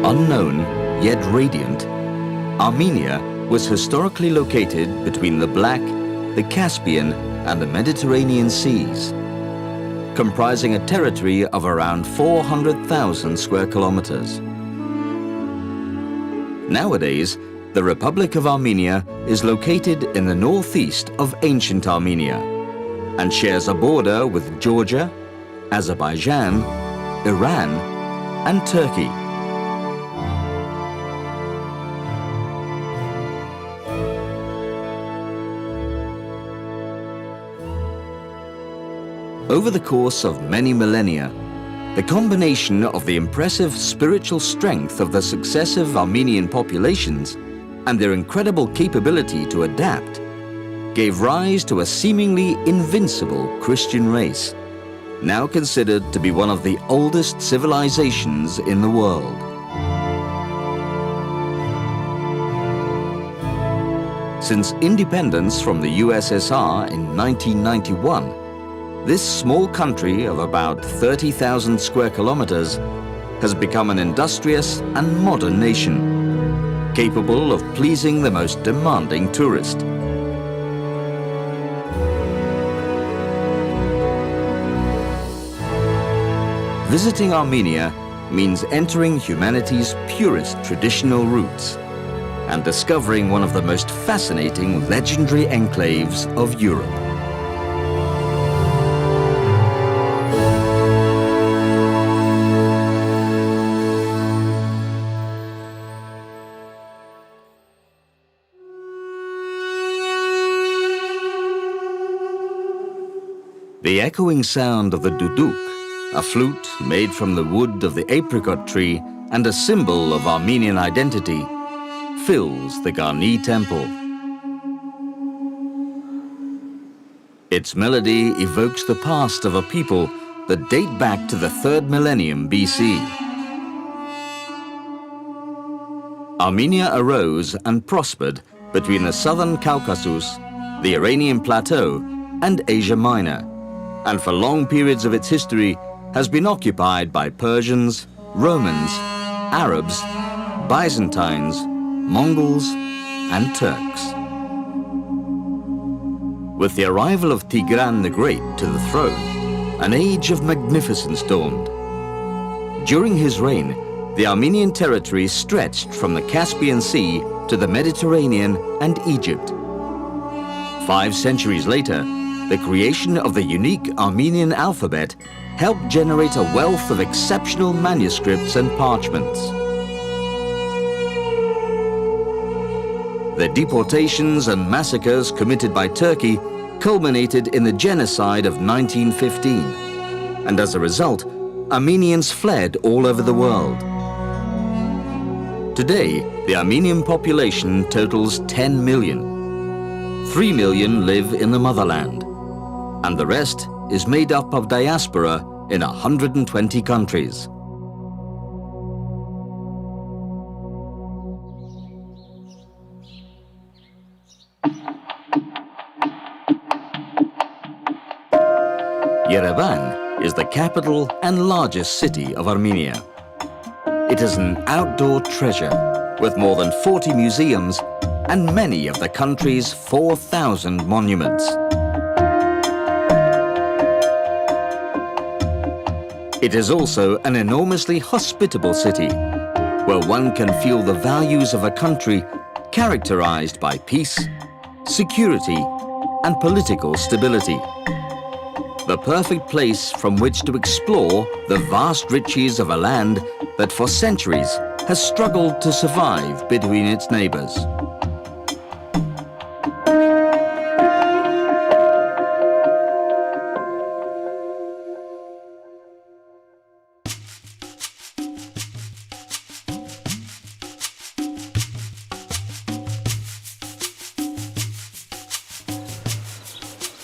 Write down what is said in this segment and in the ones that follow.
Unknown, yet radiant, Armenia was historically located between the Black, the Caspian, and the Mediterranean seas, comprising a territory of around 400,000 square kilometers. Nowadays, the Republic of Armenia is located in the northeast of ancient Armenia and shares a border with Georgia, Azerbaijan, Iran, and Turkey. Over the course of many millennia, the combination of the impressive spiritual strength of the successive Armenian populations and their incredible capability to adapt gave rise to a seemingly invincible Christian race, now considered to be one of the oldest civilizations in the world. Since independence from the USSR in 1991, this small country of about 30,000 square kilometers has become an industrious and modern nation, capable of pleasing the most demanding tourist. Visiting Armenia means entering humanity's purest traditional roots and discovering one of the most fascinating legendary enclaves of Europe. The echoing sound of the duduk, a flute made from the wood of the apricot tree and a symbol of Armenian identity, fills the Garni temple. Its melody evokes the past of a people that date back to the 3rd millennium BC. Armenia arose and prospered between the southern Caucasus, the Iranian plateau, and Asia Minor, and for long periods of its history has been occupied by Persians, Romans, Arabs, Byzantines, Mongols, and Turks. With the arrival of Tigran the Great to the throne, an age of magnificence dawned. During his reign, the Armenian territory stretched from the Caspian Sea to the Mediterranean and Egypt. 5 centuries later, the creation of the unique Armenian alphabet helped generate a wealth of exceptional manuscripts and parchments. The deportations and massacres committed by Turkey culminated in the genocide of 1915, and as a result, Armenians fled all over the world. Today, the Armenian population totals 10 million. 3 million live in the motherland, and the rest is made up of diaspora in 120 countries. Yerevan is the capital and largest city of Armenia. It is an outdoor treasure with more than 40 museums and many of the country's 4,000 monuments. It is also an enormously hospitable city, where one can feel the values of a country characterized by peace, security, and political stability. The perfect place from which to explore the vast riches of a land that for centuries has struggled to survive between its neighbors.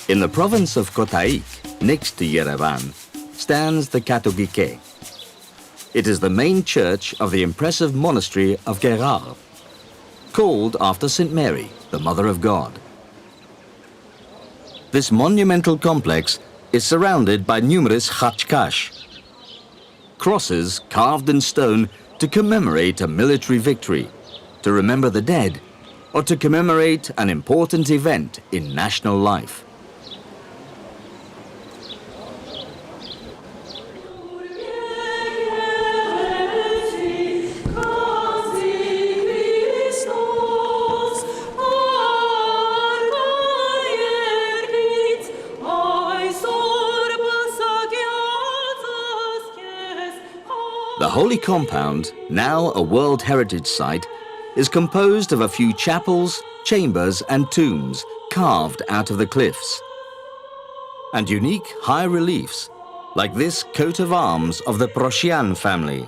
In the province of Kotaik, next to Yerevan, stands the Katogike. It is the main church of the impressive monastery of Gerar, called after St. Mary, the Mother of God. This monumental complex is surrounded by numerous khachkash, crosses carved in stone to commemorate a military victory, to remember the dead, or to commemorate an important event in national life. The Holy Compound, now a World Heritage Site, is composed of a few chapels, chambers and tombs carved out of the cliffs, and unique high reliefs like this coat of arms of the Proscian family,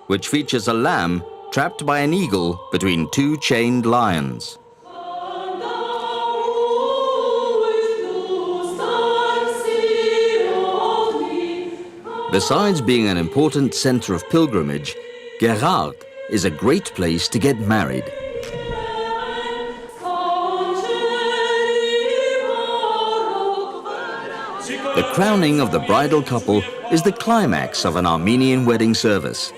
which features a lamb trapped by an eagle between two chained lions. Besides being an important center of pilgrimage, Gerard is a great place to get married. The crowning of the bridal couple is the climax of an Armenian wedding service,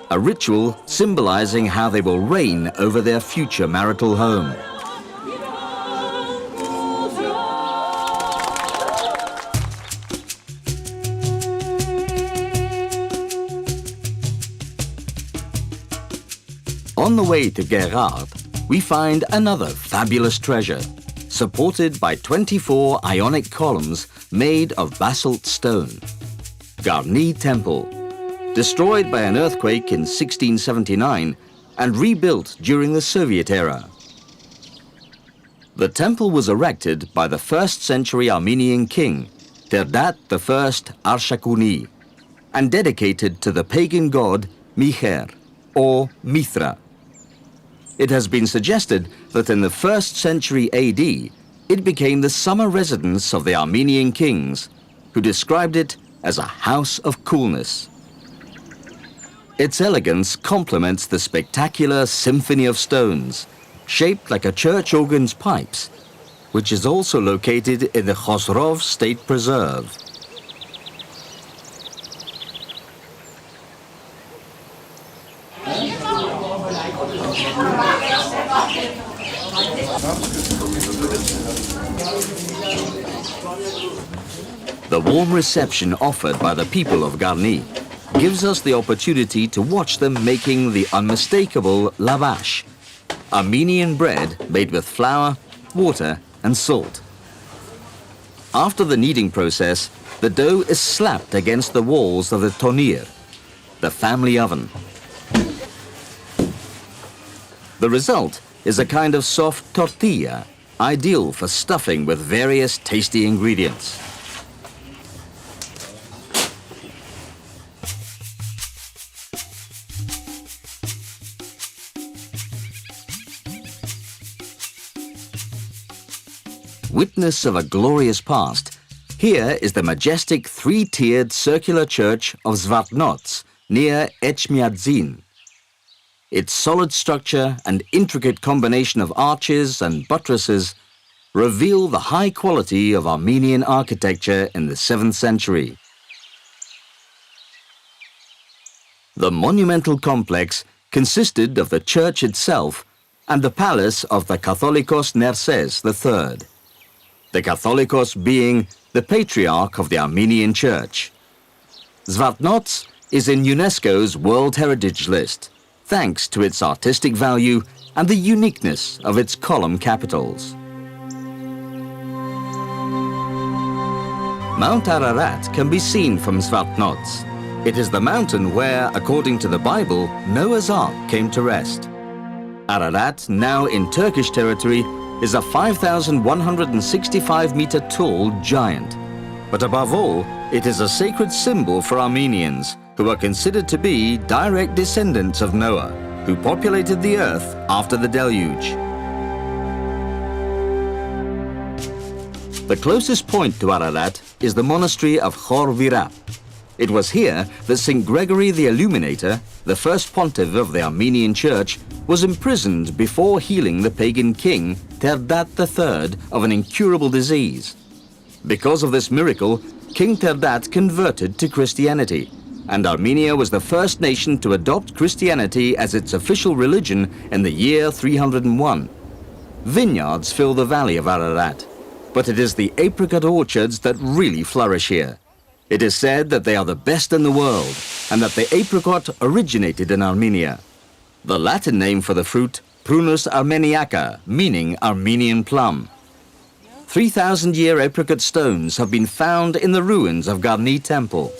a ritual symbolizing how they will reign over their future marital home. On the way to Gerard, we find another fabulous treasure, supported by 24 Ionic columns made of basalt stone. Garni Temple, destroyed by an earthquake in 1679 and rebuilt during the Soviet era. The temple was erected by the 1st century Armenian king, Terdat I Arshakuni, and dedicated to the pagan god Miher, or Mithra. It has been suggested that in the 1st century AD, it became the summer residence of the Armenian kings, who described it as a house of coolness. Its elegance complements the spectacular symphony of stones, shaped like a church organ's pipes, which is also located in the Khosrov State Preserve. The warm reception offered by the people of Garni gives us the opportunity to watch them making the unmistakable lavash, Armenian bread made with flour, water and salt. After the kneading process, the dough is slapped against the walls of the tonir, the family oven. The result is a kind of soft tortilla, ideal for stuffing with various tasty ingredients. Witness of a glorious past, here is the majestic three-tiered circular church of Zvartnots near Echmiadzin. Its solid structure and intricate combination of arches and buttresses reveal the high quality of Armenian architecture in the 7th century. The monumental complex consisted of the church itself and the palace of the Catholicos Nerses III, the Catholicos being the patriarch of the Armenian Church. Zvartnots is in UNESCO's World Heritage List, thanks to its artistic value and the uniqueness of its column capitals. Mount Ararat can be seen from Zvartnots. It is the mountain where, according to the Bible, Noah's Ark came to rest. Ararat, now in Turkish territory, is a 5,165-meter tall giant. But above all, it is a sacred symbol for Armenians, who are considered to be direct descendants of Noah, who populated the earth after the deluge. The closest point to Ararat is the monastery of Khor Virap. It was here that St. Gregory the Illuminator, the first pontiff of the Armenian Church, was imprisoned before healing the pagan king Terdat III of an incurable disease. Because of this miracle, King Terdat converted to Christianity, and Armenia was the first nation to adopt Christianity as its official religion in the year 301. Vineyards fill the valley of Ararat, but it is the apricot orchards that really flourish here. It is said that they are the best in the world, and that the apricot originated in Armenia. The Latin name for the fruit, Prunus armeniaca, meaning Armenian plum. 3,000-year apricot stones have been found in the ruins of Garni Temple.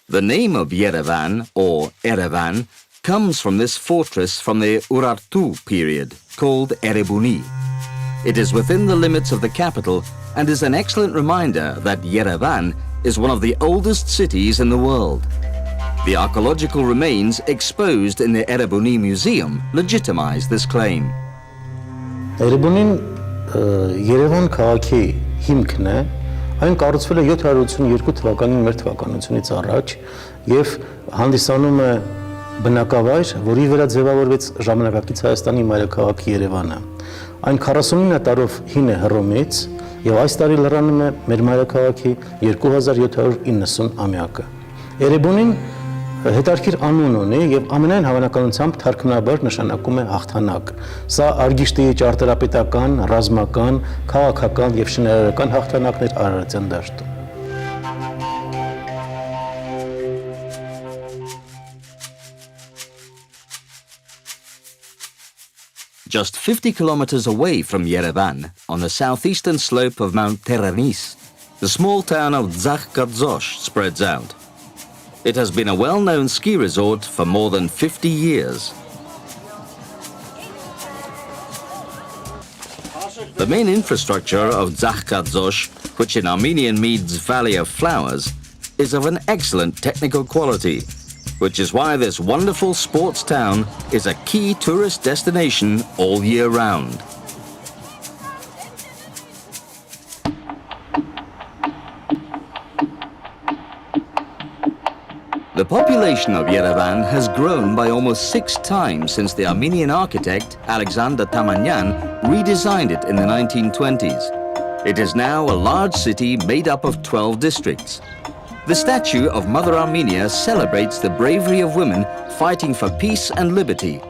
The name of Yerevan, or Erevan, comes from this fortress from the Urartu period, called Erebuni. It is within the limits of the capital and is an excellent reminder that Yerevan is one of the oldest cities in the world. The archaeological remains exposed in the Erebuni Museum legitimize this claim. Erebunin Yerevan քաղաքի հիմքն է, այն կառուցվել է 782 թվականին մեր թվականությունից առաջ եւ հանդիսանում է բնակավայր, որի վրա ձևավորվեց ժամանակակից Հայաստանի մայրաքաղաք Երևանը։ Այն 49 տարով հին է Հռոմից եւ այս տարի լրանում է մեր մայրաքաղաքի 2790 ամյակը։ Էրեբունին հետարքիր անուն ունի եւ ամենայն հավանականությամբ թարգմանաբար նշանակում է հաղթանակ։ Սա Արգիշտի ճարտարապետական, ռազմական, քաղաքական եւ շինարարական հաղթանակներ Արարատյան դաշտում։ Just 50 kilometers away from Yerevan, on the southeastern slope of Mount Teranis, the small town of Zakhkadzosh spreads out. It has been a well-known ski resort for more than 50 years. The main infrastructure of Zakhkadzosh, which in Armenian means Valley of Flowers, is of an excellent technical quality, which is why this wonderful sports town is a key tourist destination all year round. The population of Yerevan has grown by almost 6 times since the Armenian architect Alexander Tamanyan redesigned it in the 1920s. It is now a large city made up of 12 districts. The statue of Mother Armenia celebrates the bravery of women fighting for peace and liberty.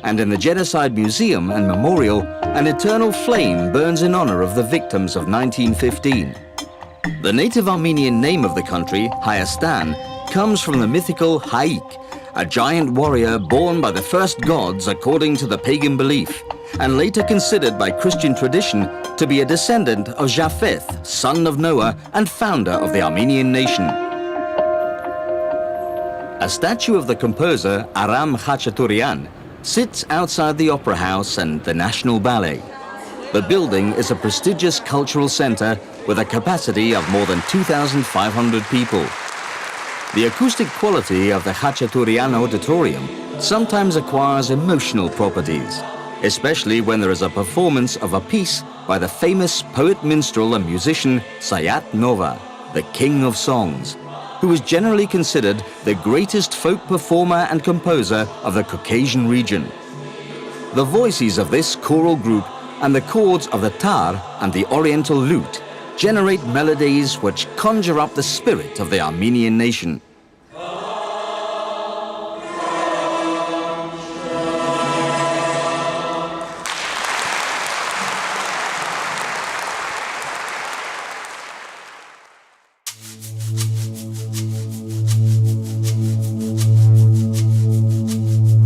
And in the Genocide Museum and Memorial, an eternal flame burns in honor of the victims of 1915. The native Armenian name of the country, Hayastan, comes from the mythical Haik, a giant warrior born by the first gods according to the pagan belief, and later considered by Christian tradition to be a descendant of Japheth, son of Noah and founder of the Armenian nation. A statue of the composer Aram Khachaturian sits outside the Opera House and the National Ballet. The building is a prestigious cultural center with a capacity of more than 2,500 people. The acoustic quality of the Khachaturian auditorium sometimes acquires emotional properties, especially when there is a performance of a piece by the famous poet, minstrel and musician Sayat Nova, the king of songs, who is generally considered the greatest folk performer and composer of the Caucasian region. The voices of this choral group and the chords of the tar and the oriental lute generate melodies which conjure up the spirit of the Armenian nation.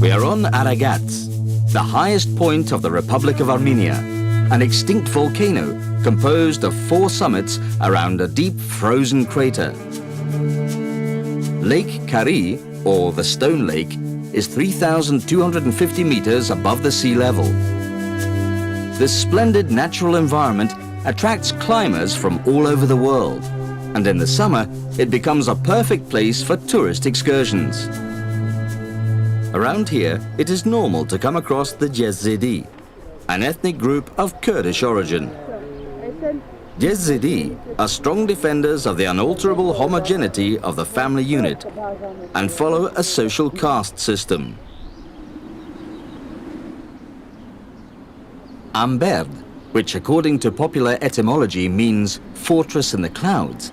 We are on Aragats, the highest point of the Republic of Armenia, an extinct volcano composed of 4 summits around a deep frozen crater. Lake Kari, or the Stone Lake, is 3,250 meters above the sea level. This splendid natural environment attracts climbers from all over the world, and in the summer it becomes a perfect place for tourist excursions. Around here, it is normal to come across the Jezidi, an ethnic group of Kurdish origin. Jezidi are strong defenders of the unalterable homogeneity of the family unit and follow a social caste system. Amberd, which according to popular etymology means fortress in the clouds,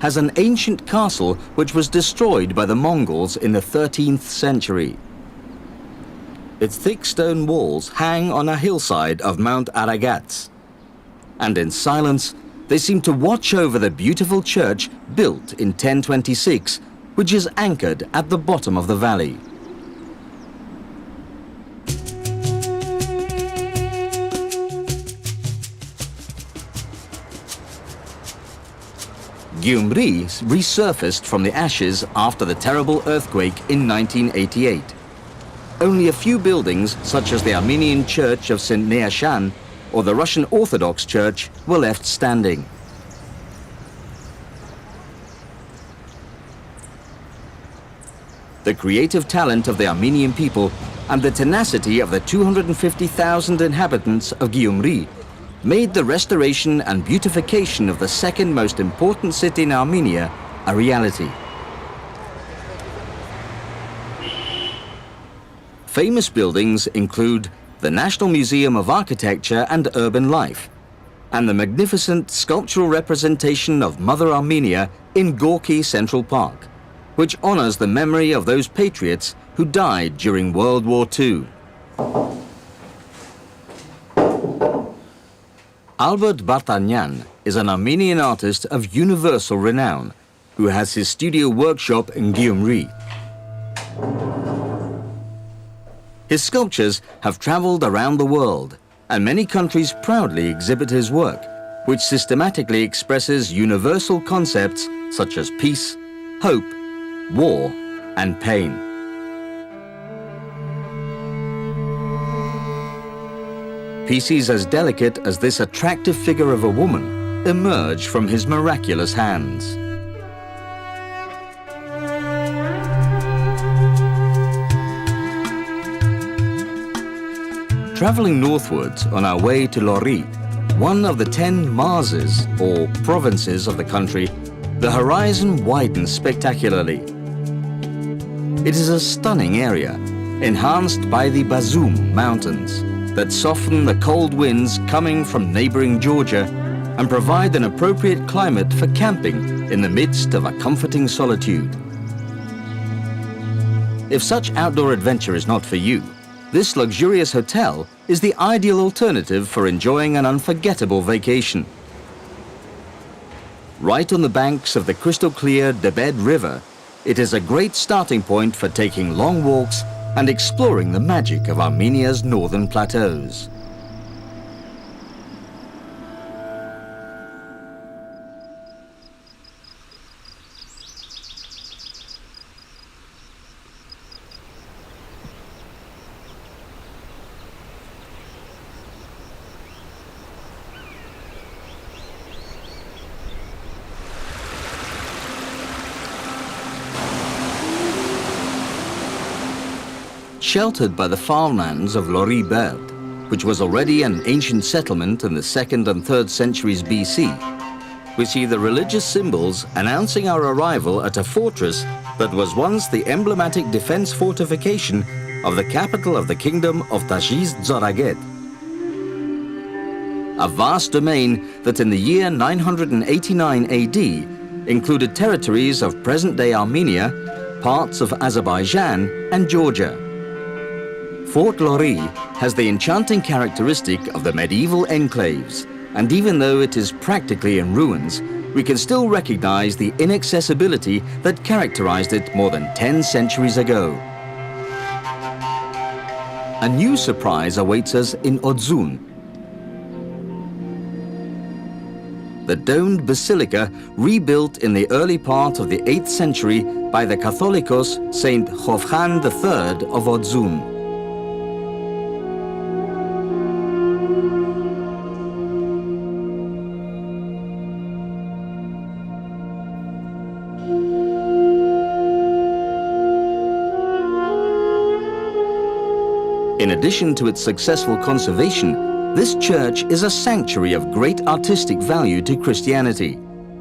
has an ancient castle which was destroyed by the Mongols in the 13th century. Its thick stone walls hang on a hillside of Mount Aragats, and in silence they seem to watch over the beautiful church built in 1026, which is anchored at the bottom of the valley. Gyumri resurfaced from the ashes after the terrible earthquake in 1988. Only a few buildings, such as the Armenian Church of St. Neashan or the Russian Orthodox Church, were left standing. The creative talent of the Armenian people and the tenacity of the 250,000 inhabitants of Gyumri made the restoration and beautification of the second most important city in Armenia a reality. Famous buildings include the National Museum of Architecture and Urban Life, and the magnificent sculptural representation of Mother Armenia in Gorky Central Park, which honors the memory of those patriots who died during World War II. Albert Bartanyan is an Armenian artist of universal renown who has his studio workshop in Gyumri. His sculptures have traveled around the world, and many countries proudly exhibit his work, which systematically expresses universal concepts such as peace, hope, war, and pain. Pieces as delicate as this attractive figure of a woman emerge from his miraculous hands. Traveling northwards on our way to Lori, one of the 10 Marses, or provinces of the country, the horizon widens spectacularly. It is a stunning area, enhanced by the Bazum Mountains, that soften the cold winds coming from neighboring Georgia and provide an appropriate climate for camping in the midst of a comforting solitude. If such outdoor adventure is not for you, this luxurious hotel is the ideal alternative for enjoying an unforgettable vacation. Right on the banks of the crystal-clear Debed River, it is a great starting point for taking long walks and exploring the magic of Armenia's northern plateaus. Sheltered by the farmlands of Lori Berd, which was already an ancient settlement in the 2nd and 3rd centuries BC, we see the religious symbols announcing our arrival at a fortress that was once the emblematic defense fortification of the capital of the kingdom of Tajiz Zoraget. A vast domain that in the year 989 AD included territories of present-day Armenia, parts of Azerbaijan and Georgia. Fort Lori has the enchanting characteristic of the medieval enclaves, and even though it is practically in ruins, we can still recognize the inaccessibility that characterized it more than 10 centuries ago. A new surprise awaits us in Odzun. The domed basilica rebuilt in the early part of the 8th century by the Catholicos Saint Hovhan III of Odzun. In addition to its successful conservation, this church is a sanctuary of great artistic value to Christianity,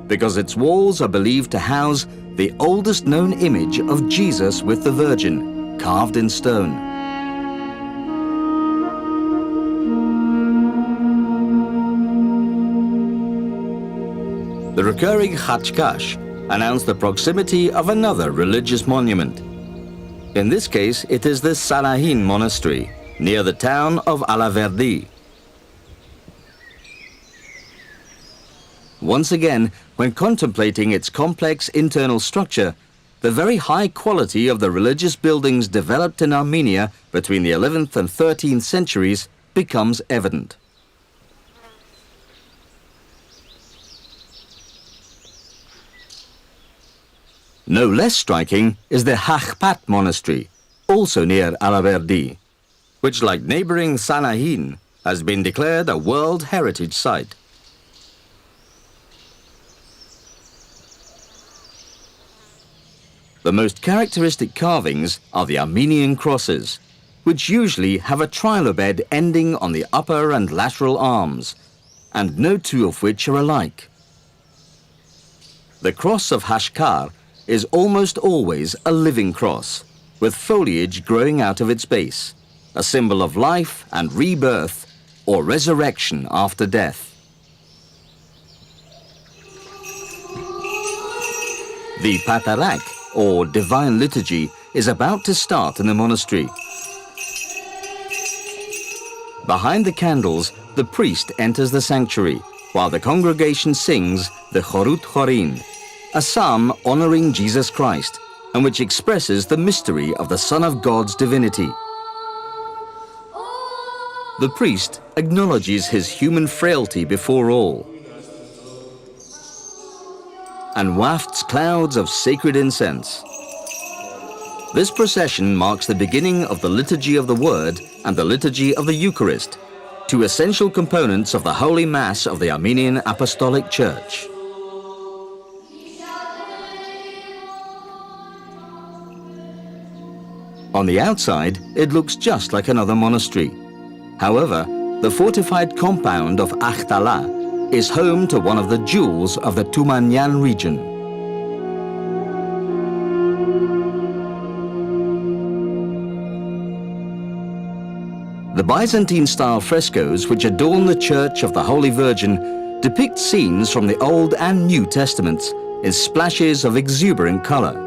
because its walls are believed to house the oldest known image of Jesus with the Virgin, carved in stone. The recurring Khachkash announced the proximity of another religious monument. In this case, it is the Sanahin monastery, near the town of Alaverdi. Once again, when contemplating its complex internal structure, the very high quality of the religious buildings developed in Armenia between the 11th and 13th centuries becomes evident. No less striking is the Hakhpat monastery, also near Alaverdi, which, like neighboring Sanahin, has been declared a World Heritage Site. The most characteristic carvings are the Armenian crosses, which usually have a trilobed ending on the upper and lateral arms, and no two of which are alike. The cross of Hashkar is almost always a living cross, with foliage growing out of its base, a symbol of life and rebirth or resurrection after death. The Patarak, or divine liturgy, is about to start in the monastery. Behind the candles, the priest enters the sanctuary, while the congregation sings the Chorut Chorin, a psalm honoring Jesus Christ, and which expresses the mystery of the Son of God's divinity. The priest acknowledges his human frailty before all, and wafts clouds of sacred incense. This procession marks the beginning of the Liturgy of the Word and the Liturgy of the Eucharist, two essential components of the Holy Mass of the Armenian Apostolic Church. On the outside, it looks just like another monastery. However, the fortified compound of Akhtala is home to one of the jewels of the Tumanyan region. The Byzantine-style frescoes which adorn the Church of the Holy Virgin depict scenes from the Old and New Testaments in splashes of exuberant color.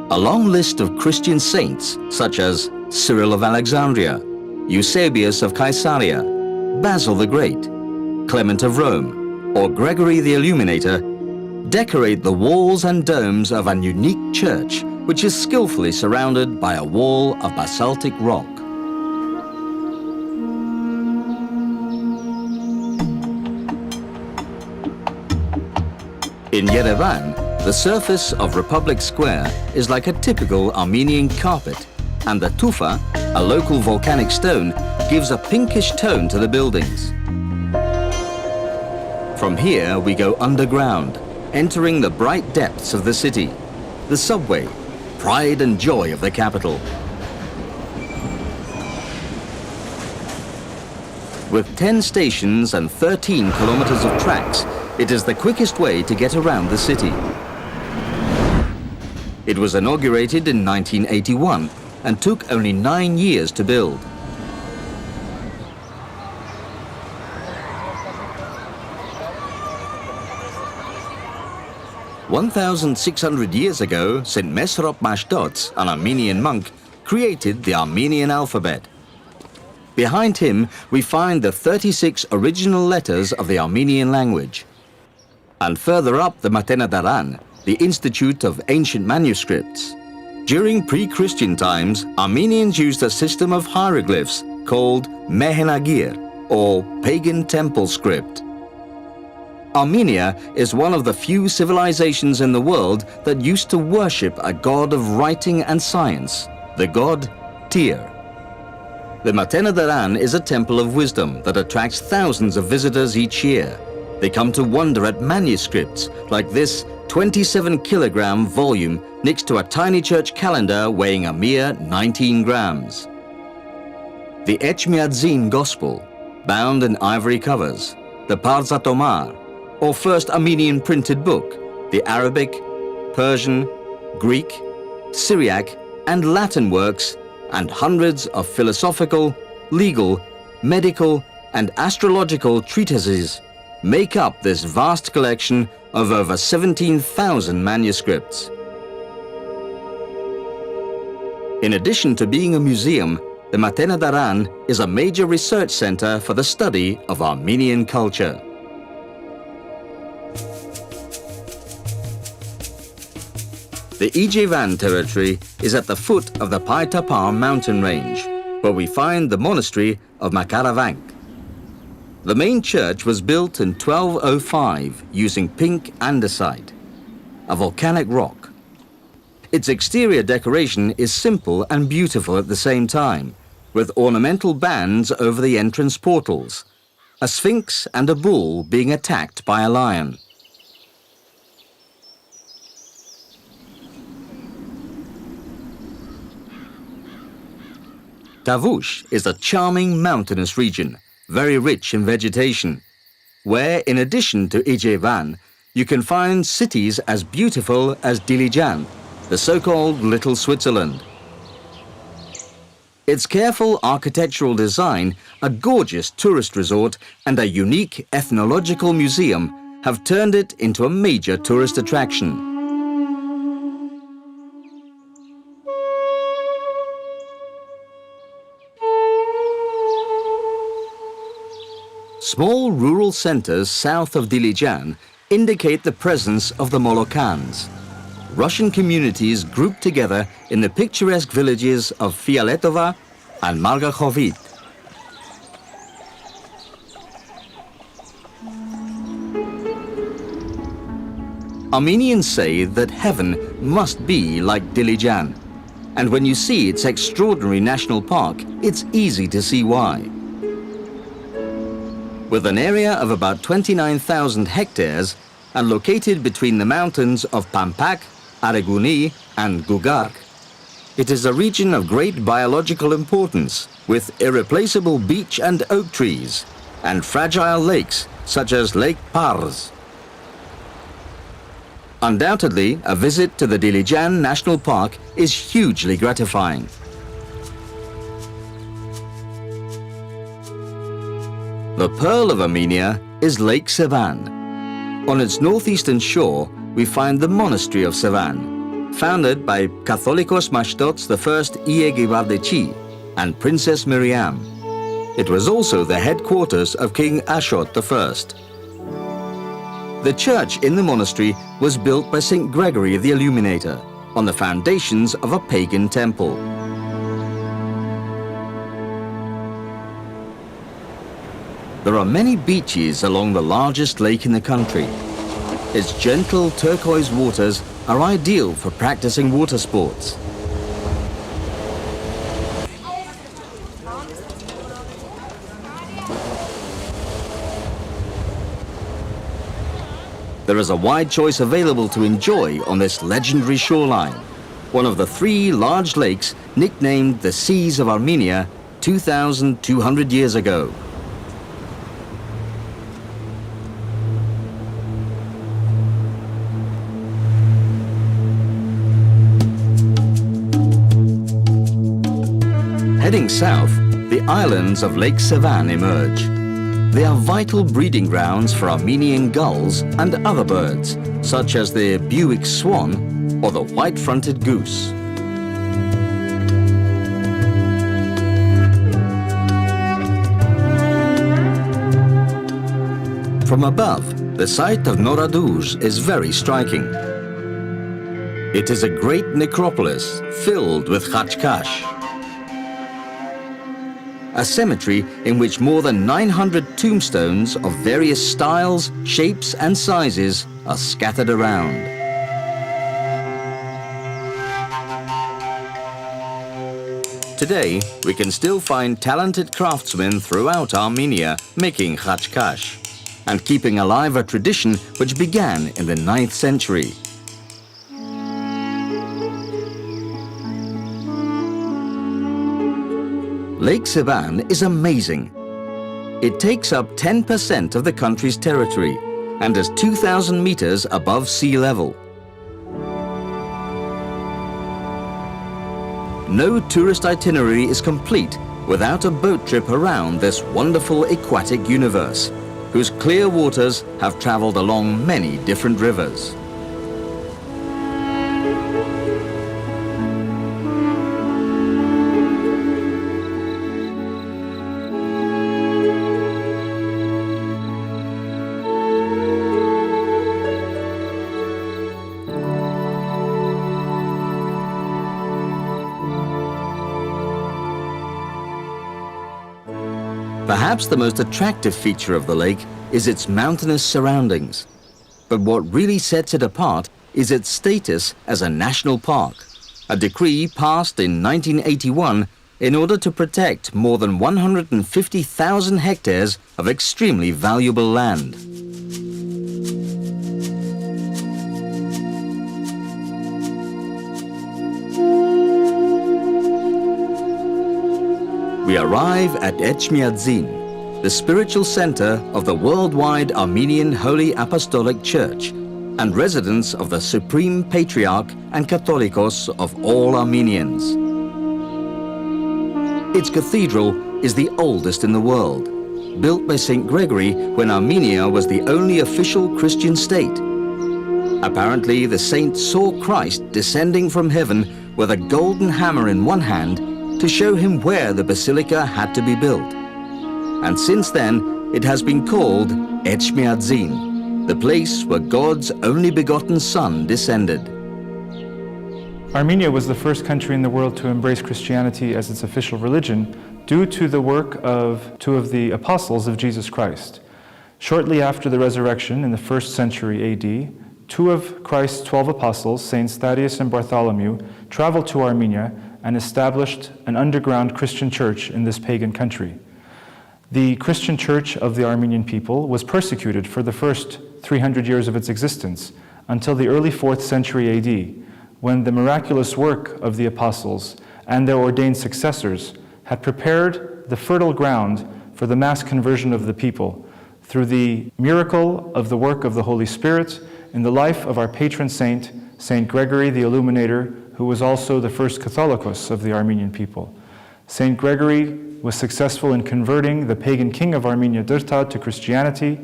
A long list of Christian saints, such as Cyril of Alexandria, Eusebius of Caesarea, Basil the Great, Clement of Rome, or Gregory the Illuminator, decorate the walls and domes of an unique church which is skillfully surrounded by a wall of basaltic rock. In Yerevan, the surface of Republic Square is like a typical Armenian carpet, and the tufa, a local volcanic stone, gives a pinkish tone to the buildings. From here we go underground, entering the bright depths of the city, the subway, pride and joy of the capital. With 10 stations and 13 kilometers of tracks, it is the quickest way to get around the city. It was inaugurated in 1981 and took only 9 years to build. "1,600 years ago, St. Mesrop Mashtots, an Armenian monk, created the Armenian alphabet. Behind him, we find the 36 original letters of the Armenian language. And further up the Matenadaran, the Institute of Ancient Manuscripts. During pre-Christian times, Armenians used a system of hieroglyphs called Mehenagir, or pagan temple script. Armenia is one of the few civilizations in the world that used to worship a god of writing and science, the god Tyr. The Matenadaran is a temple of wisdom that attracts thousands of visitors each year. They come to wonder at manuscripts like this 27-kilogram volume next to a tiny church calendar weighing a mere 19 grams. The Echmiadzin Gospel, bound in ivory covers, the Parzatomar, or first Armenian printed book, the Arabic, Persian, Greek, Syriac, and Latin works, and hundreds of philosophical, legal, medical, and astrological treatises make up this vast collection of over 17,000 manuscripts. In addition to being a museum, the Matena Daran is a major research center for the study of Armenian culture. The Ijevan territory is at the foot of the Paitapar mountain range, where we find the monastery of Makaravank. The main church was built in 1205 using pink andesite, a volcanic rock. Its exterior decoration is simple and beautiful at the same time, with ornamental bands over the entrance portals, a sphinx and a bull being attacked by a lion. Tavush is a charming mountainous region, very rich in vegetation, where in addition to Ijevan, you can find cities as beautiful as Dilijan, the so-called Little Switzerland. Its careful architectural design, a gorgeous tourist resort, and a unique ethnological museum have turned it into a major tourist attraction. Small rural centers south of Dilijan indicate the presence of the Molokans, Russian communities grouped together in the picturesque villages of Fialetova and Margachovit. Armenians say that heaven must be like Dilijan, and when you see its extraordinary national park, it's easy to see why. With an area of about 29,000 hectares and located between the mountains of Pampak, Areguni and Gugark, it is a region of great biological importance with irreplaceable beech and oak trees and fragile lakes such as Lake Pars. Undoubtedly, a visit to the Dilijan National Park is hugely gratifying. The pearl of Armenia is Lake Sevan. On its northeastern shore, we find the monastery of Sevan, founded by Catholicos Mashtots I Iegibardeci and Princess Miriam. It was also the headquarters of King Ashot I. The church in the monastery was built by St. Gregory the Illuminator on the foundations of a pagan temple. There are many beaches along the largest lake in the country. Its gentle turquoise waters are ideal for practicing water sports. There is a wide choice available to enjoy on this legendary shoreline, one of the 3 large lakes nicknamed the Seas of Armenia 2,200 years ago. Heading south, the islands of Lake Sevan emerge. They are vital breeding grounds for Armenian gulls and other birds, such as the Buick swan or the white-fronted goose. From above, the site of Noraduj is very striking. It is a great necropolis filled with khachkash, a cemetery in which more than 900 tombstones of various styles, shapes and sizes are scattered around. Today, we can still find talented craftsmen throughout Armenia making khachkash and keeping alive a tradition which began in the 9th century. Lake Sevan is amazing. It takes up 10% of the country's territory and is 2,000 meters above sea level. no tourist itinerary is complete without a boat trip around this wonderful aquatic universe, whose clear waters have traveled along many different rivers. Perhaps the most attractive feature of the lake is its mountainous surroundings. But what really sets it apart is its status as a national park, a decree passed in 1981 in order to protect more than 150,000 hectares of extremely valuable land. We arrive at Etchmiadzin, the spiritual center of the worldwide Armenian Holy Apostolic Church and residence of the Supreme Patriarch and Catholicos of all Armenians. Its cathedral is the oldest in the world, built by St. Gregory when Armenia was the only official Christian state. Apparently, the saint saw Christ descending from heaven with a golden hammer in one hand to show him where the basilica had to be built. And since then, it has been called Etchmiadzin, the place where God's only begotten Son descended. Armenia was the first country in the world to embrace Christianity as its official religion due to the work of two of the apostles of Jesus Christ. Shortly after the resurrection in the 1st century AD, two of Christ's 12 apostles, Saints Thaddeus and Bartholomew, traveled to Armenia and established an underground Christian church in this pagan country. The Christian church of the Armenian people was persecuted for the first 300 years of its existence until the early 4th century AD, when the miraculous work of the apostles and their ordained successors had prepared the fertile ground for the mass conversion of the people through the miracle of the work of the Holy Spirit in the life of our patron saint, Saint Gregory the Illuminator, who was also the first Catholicos of the Armenian people. Saint Gregory was successful in converting the pagan king of Armenia, Dırta, to Christianity.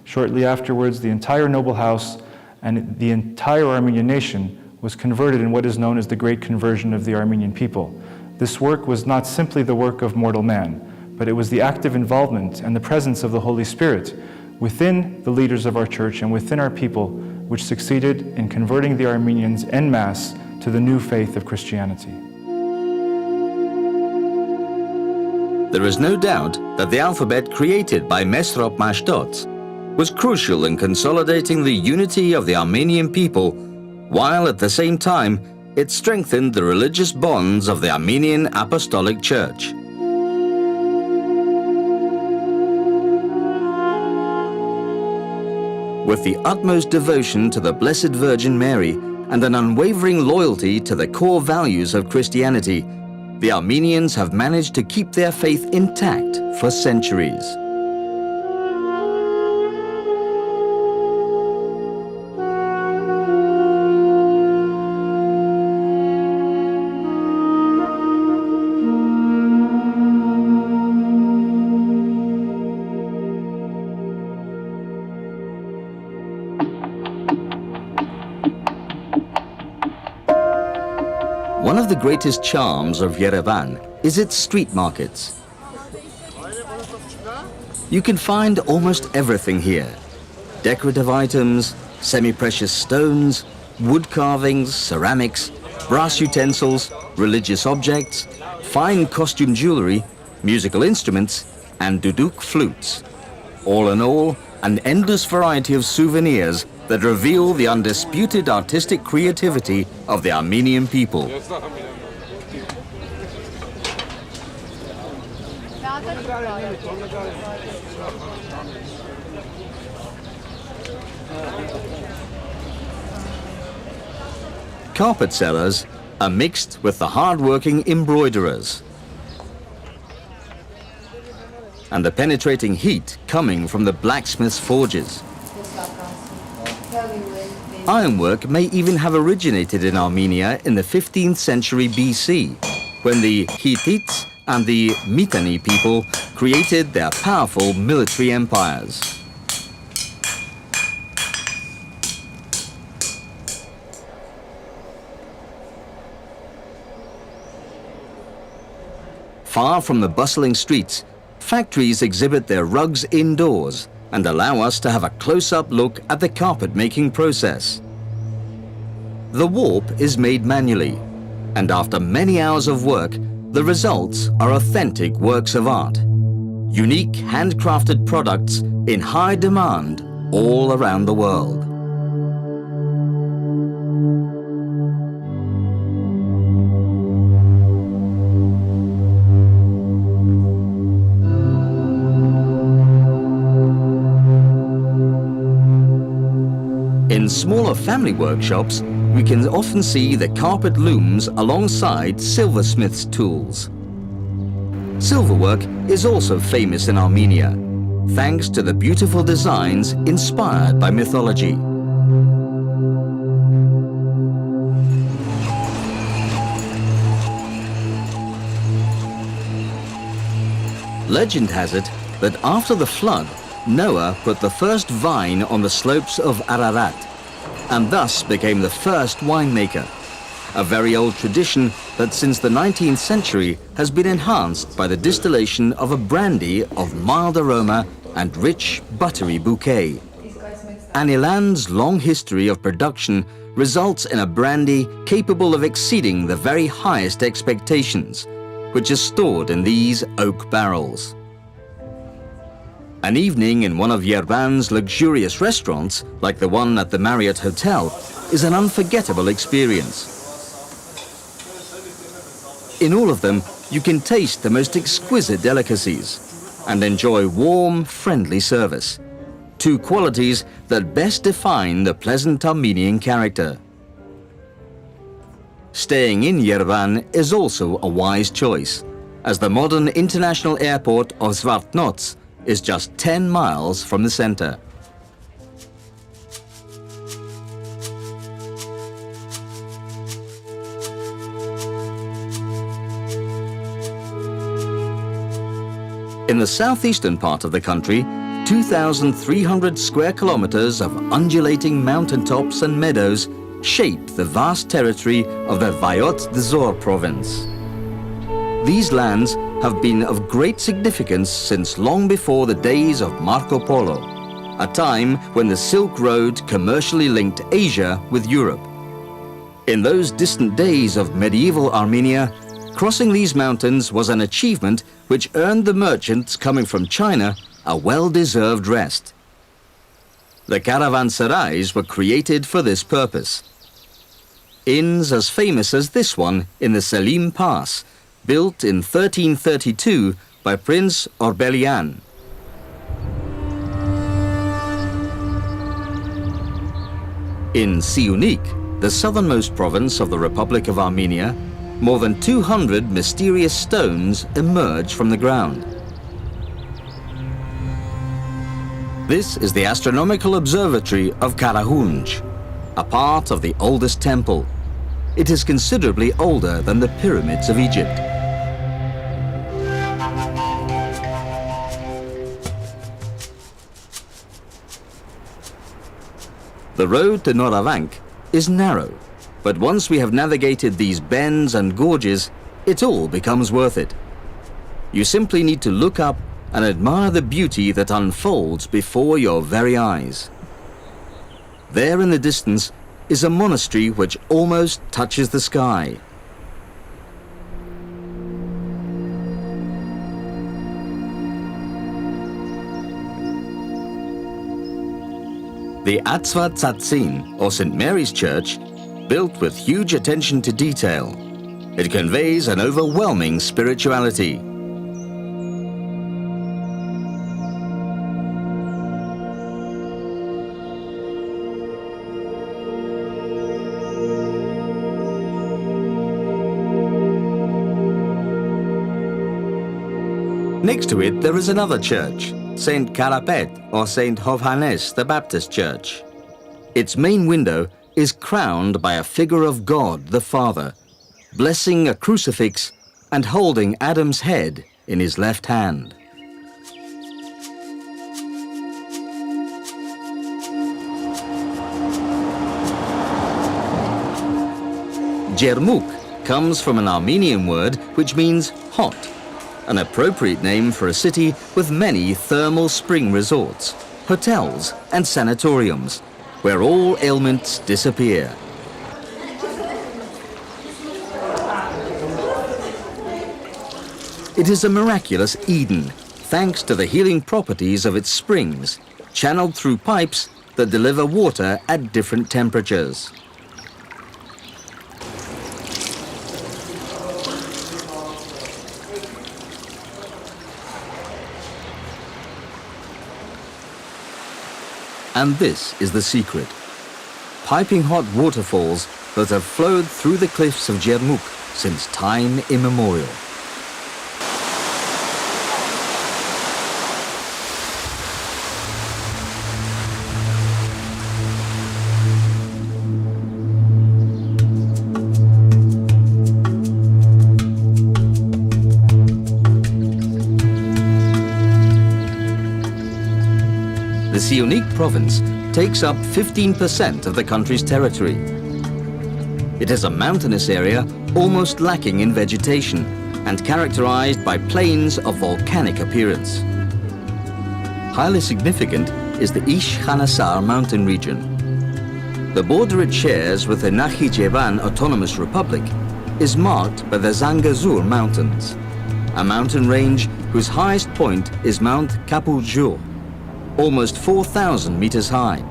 Shortly afterwards, the entire noble house and the entire Armenian nation was converted in what is known as the Great Conversion of the Armenian people. This work was not simply the work of mortal man, but it was the active involvement and the presence of the Holy Spirit within the leaders of our church and within our people, which succeeded in converting the Armenians en masse to the new faith of Christianity. There is no doubt that the alphabet created by Mesrop Mashtots was crucial in consolidating the unity of the Armenian people, while at the same time it strengthened the religious bonds of the Armenian Apostolic Church. With the utmost devotion to the Blessed Virgin Mary and an unwavering loyalty to the core values of Christianity, the Armenians have managed to keep their faith intact for centuries. One of the greatest charms of Yerevan is its street markets. You can find almost everything here. Decorative items, semi-precious stones, wood carvings, ceramics, brass utensils, religious objects, fine costume jewelry, musical instruments, and duduk flutes. All in all, an endless variety of souvenirs that reveal the undisputed artistic creativity of the Armenian people. Carpet sellers are mixed with the hard-working embroiderers, and the penetrating heat coming from the blacksmith's forges. Ironwork may even have originated in Armenia in the 15th century BC, when the Hittites and the Mitanni people created their powerful military empires. Far from the bustling streets, factories exhibit their rugs indoors and allow us to have a close-up look at the carpet-making process. The warp is made manually, and after many hours of work, the results are authentic works of art. Unique handcrafted products in high demand all around the world. In smaller family workshops, we can often see the carpet looms alongside silversmith's tools. Silverwork is also famous in Armenia, thanks to the beautiful designs inspired by mythology. Legend has it that after the flood, Noah put the first vine on the slopes of Ararat, and thus became the first winemaker, a very old tradition that since the 19th century has been enhanced by the distillation of a brandy of mild aroma and rich buttery bouquet. An eland's long history of production results in a brandy capable of exceeding the very highest expectations, which is stored in these oak barrels. An evening in one of Yerevan's luxurious restaurants, like the one at the Marriott Hotel, is an unforgettable experience. In all of them, you can taste the most exquisite delicacies and enjoy warm, friendly service, two qualities that best define the pleasant Armenian character. Staying in Yerevan is also a wise choice, as the modern international airport of Zvartnots is just 10 miles from the center. In the southeastern part of the country, 2,300 square kilometers of undulating mountaintops and meadows shape the vast territory of the Vayot Dzor province. These lands have been of great significance since long before the days of Marco Polo, a time when the Silk Road commercially linked Asia with Europe. In those distant days of medieval Armenia, crossing these mountains was an achievement which earned the merchants coming from China a well-deserved rest. The caravanserais were created for this purpose. Inns as famous as this one in the Selim Pass, built in 1332 by Prince Orbelian. In Siunik, the southernmost province of the Republic of Armenia, more than 200 mysterious stones emerge from the ground. This is the astronomical observatory of Karahunj, a part of the oldest temple. It is considerably older than the pyramids of Egypt. The road to Noravank is narrow, but once we have navigated these bends and gorges, it all becomes worth it. You simply need to look up and admire the beauty that unfolds before your very eyes. There in the distance is a monastery which almost touches the sky. The Atzva Tzatzin, or St. Mary's Church, built with huge attention to detail. It conveys an overwhelming spirituality. Next to it, there is another church, St. Karapet or St. Hovhannes the Baptist Church. Its main window is crowned by a figure of God the Father, blessing a crucifix and holding Adam's head in his left hand. Jermuk comes from an Armenian word which means hot, an appropriate name for a city with many thermal spring resorts, hotels and sanatoriums, where all ailments disappear. It is a miraculous Eden, thanks to the healing properties of its springs, channeled through pipes that deliver water at different temperatures. And this is the secret. Piping hot waterfalls that have flowed through the cliffs of Jermuk since time immemorial. The Siunik province takes up 15% of the country's territory. It is a mountainous area almost lacking in vegetation and characterized by plains of volcanic appearance. Highly significant is the Ish Khanasar mountain region. The border it shares with the Nakhichevan Autonomous Republic is marked by the Zangezur Mountains, a mountain range whose highest point is Mount Kapurjur, almost 4,000 meters high.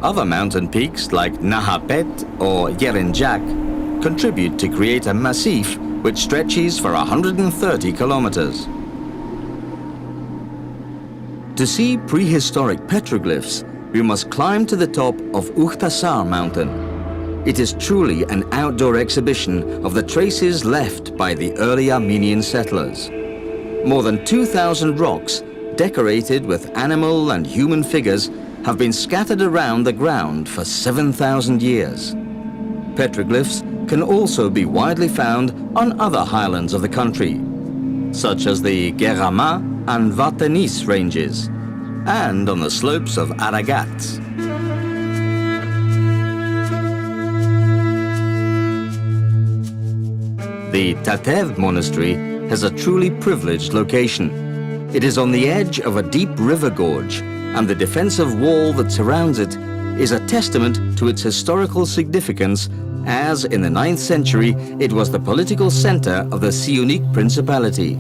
Other mountain peaks like Nahapet or Yerenjak contribute to create a massif which stretches for 130 kilometers. To see prehistoric petroglyphs, we must climb to the top of Ukhtasar mountain. It is truly an outdoor exhibition of the traces left by the early Armenian settlers. More than 2,000 rocks decorated with animal and human figures have been scattered around the ground for 7,000 years. Petroglyphs can also be widely found on other highlands of the country, such as the Gerama and Vartanis ranges, and on the slopes of Aragat. The Tatev monastery has a truly privileged location. It is on the edge of a deep river gorge, and the defensive wall that surrounds it is a testament to its historical significance, as in the 9th century it was the political center of the Siunik Principality.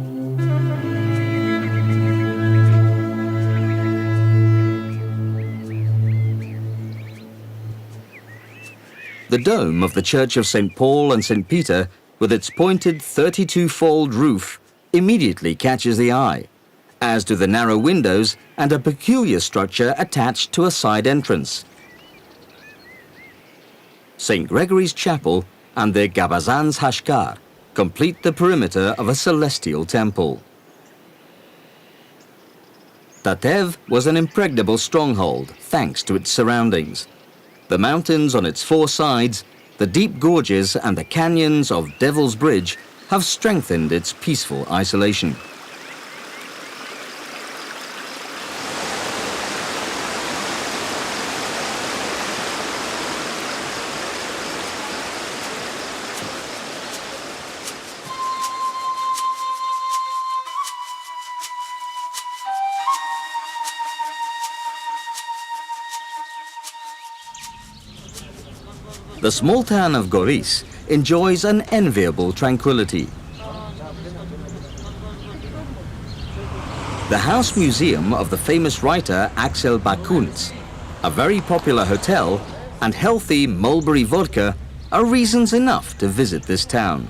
The dome of the Church of St. Paul and St. Peter, with its pointed 32-fold roof, immediately catches the eye, as do the narrow windows and a peculiar structure attached to a side entrance. St. Gregory's Chapel and the Gabazans Hashkar complete the perimeter of a celestial temple. Tatev was an impregnable stronghold thanks to its surroundings. The mountains on its 4 sides, the deep gorges and the canyons of Devil's Bridge have strengthened its peaceful isolation. The small town of Goris enjoys an enviable tranquility. The House Museum of the famous writer Axel Bakuntz, a very popular hotel, and healthy mulberry vodka are reasons enough to visit this town.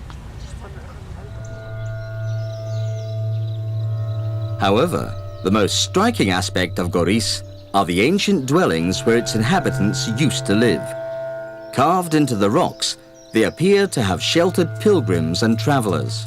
However, the most striking aspect of Goris are the ancient dwellings where its inhabitants used to live. Carved into the rocks, they appear to have sheltered pilgrims and travelers.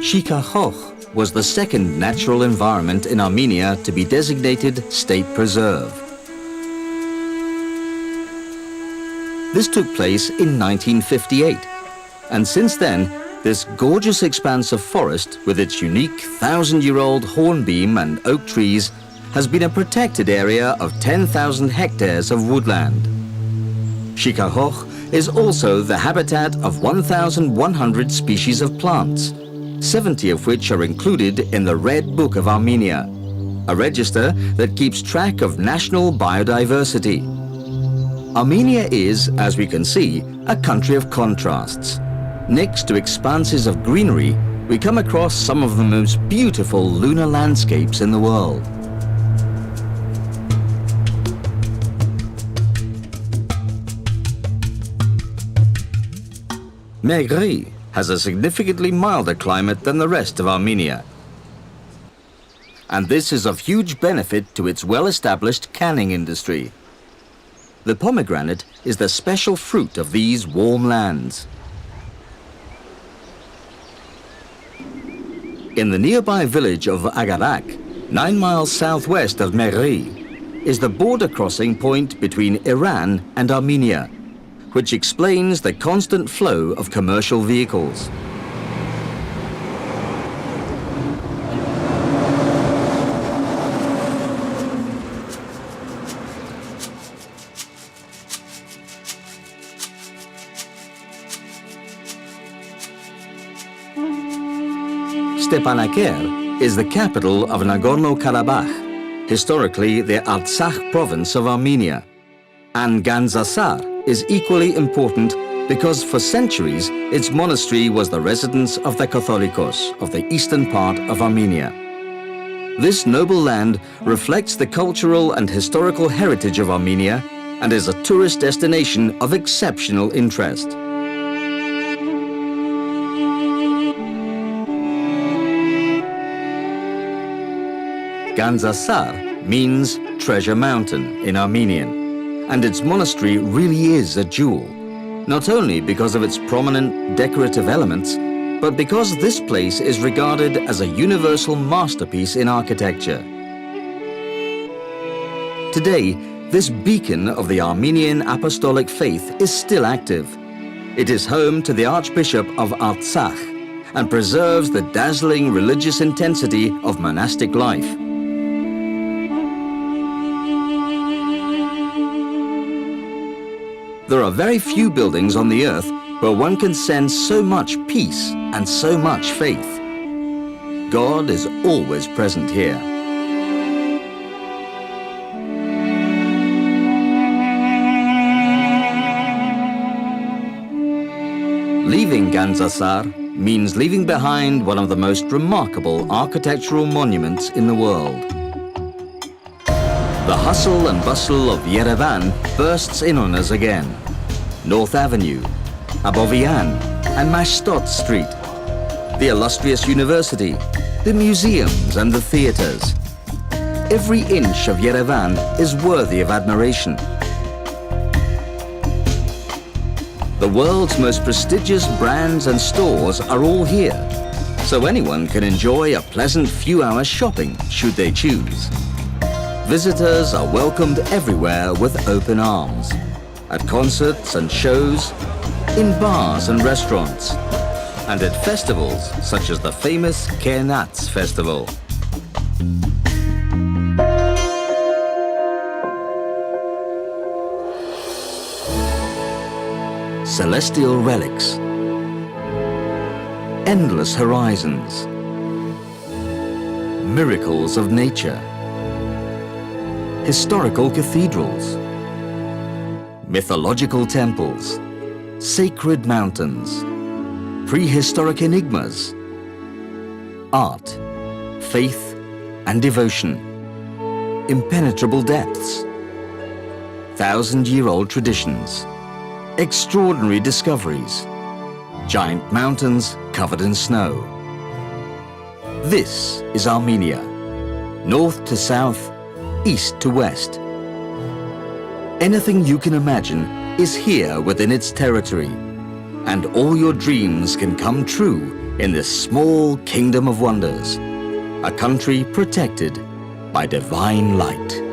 Shikachoch was the second natural environment in Armenia to be designated state preserve. This took place in 1958, and since then, this gorgeous expanse of forest with its unique 1,000-year-old hornbeam and oak trees has been a protected area of 10,000 hectares of woodland. Shikahoch is also the habitat of 1,100 species of plants, 70 of which are included in the Red Book of Armenia, a register that keeps track of national biodiversity. Armenia is, as we can see, a country of contrasts. Next to expanses of greenery, we come across some of the most beautiful lunar landscapes in the world. Megri has a significantly milder climate than the rest of Armenia. And this is of huge benefit to its well-established canning industry. The pomegranate is the special fruit of these warm lands. In the nearby village of Agarak, 9 miles southwest of Megri, is the border crossing point between Iran and Armenia, which explains the constant flow of commercial vehicles. Stepanakert is the capital of Nagorno-Karabakh, historically the Artsakh province of Armenia. And Gandzasar is equally important because for centuries its monastery was the residence of the Catholicos of the eastern part of Armenia. This noble land reflects the cultural and historical heritage of Armenia and is a tourist destination of exceptional interest. Gandzasar means treasure mountain in Armenian, and its monastery really is a jewel, not only because of its prominent decorative elements, but because this place is regarded as a universal masterpiece in architecture. Today, this beacon of the Armenian apostolic faith is still active. It is home to the Archbishop of Artsakh and preserves the dazzling religious intensity of monastic life. There are very few buildings on the earth where one can sense so much peace and so much faith. God is always present here. Leaving Gandzasar means leaving behind one of the most remarkable architectural monuments in the world. The hustle and bustle of Yerevan bursts in on us again. North Avenue, Abovian and Mashtot Street, the illustrious university, the museums and the theatres. Every inch of Yerevan is worthy of admiration. The world's most prestigious brands and stores are all here, so anyone can enjoy a pleasant few hours shopping should they choose. Visitors are welcomed everywhere with open arms, at concerts and shows, in bars and restaurants, and at festivals such as the famous Kernats Festival. Celestial relics, endless horizons, miracles of nature, historical cathedrals, mythological temples, sacred mountains, prehistoric enigmas, art, faith and devotion, impenetrable depths, 1,000-year-old traditions, extraordinary discoveries, giant mountains covered in snow. This is Armenia, north to south, east to west. Anything you can imagine is here within its territory, and all your dreams can come true in this small kingdom of wonders, a country protected by divine light.